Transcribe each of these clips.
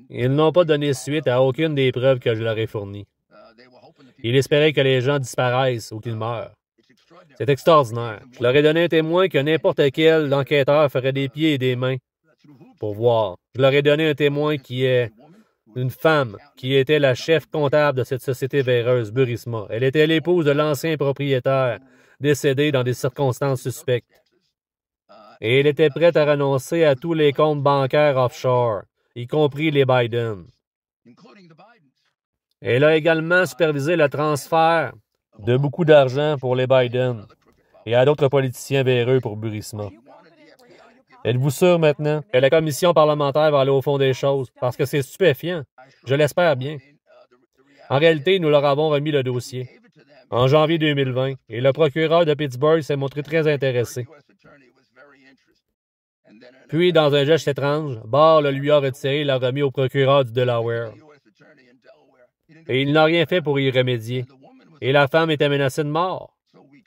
Ils n'ont pas donné suite à aucune des preuves que je leur ai fournies. Ils espéraient que les gens disparaissent ou qu'ils meurent. C'est extraordinaire. Je leur ai donné un témoin que n'importe quel enquêteur ferait des pieds et des mains pour voir. Je leur ai donné un témoin qui est une femme qui était la chef comptable de cette société véreuse, Burisma. Elle était l'épouse de l'ancien propriétaire, décédé dans des circonstances suspectes. Et elle était prête à renoncer à tous les comptes bancaires offshore, y compris les Biden. Elle a également supervisé le transfert de beaucoup d'argent pour les Biden et à d'autres politiciens véreux pour Burisma. Êtes-vous sûr maintenant que la commission parlementaire va aller au fond des choses? Parce que c'est stupéfiant. Je l'espère bien. En réalité, nous leur avons remis le dossier en janvier 2020 et le procureur de Pittsburgh s'est montré très intéressé. Puis, dans un geste étrange, Barr le lui a retiré et l'a remis au procureur du Delaware. Et il n'a rien fait pour y remédier. Et la femme était menacée de mort.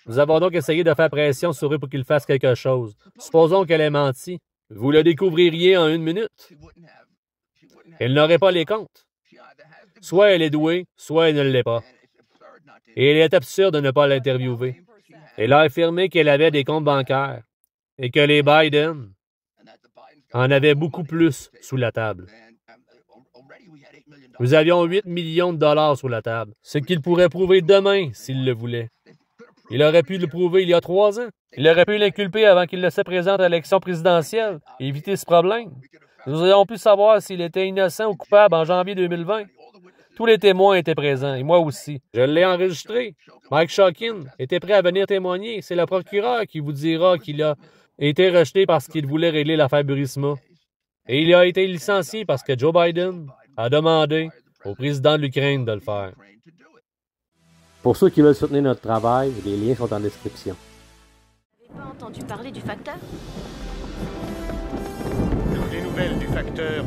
Nous avons donc essayé de faire pression sur eux pour qu'ils fassent quelque chose. Supposons qu'elle ait menti. Vous le découvririez en 1 minute. Elle n'aurait pas les comptes. Soit elle est douée, soit elle ne l'est pas. Et il est absurde de ne pas l'interviewer. Elle a affirmé qu'elle avait des comptes bancaires et que les Biden en avaient beaucoup plus sous la table. Nous avions 8 millions de dollars sous la table, ce qu'il pourrait prouver demain s'il le voulait. Il aurait pu le prouver il y a 3 ans. Il aurait pu l'inculper avant qu'il ne se présente à l'élection présidentielle et éviter ce problème. Nous aurions pu savoir s'il était innocent ou coupable en janvier 2020. Tous les témoins étaient présents, et moi aussi. Je l'ai enregistré. Mike Shawkin était prêt à venir témoigner. C'est le procureur qui vous dira qu'il a été rejeté parce qu'il voulait régler l'affaire Burisma. Et il a été licencié parce que Joe Biden a demandé au président de l'Ukraine de le faire. Pour ceux qui veulent soutenir notre travail, les liens sont en description. Vous n'avez pas entendu parler du facteur? Toutes les nouvelles du facteur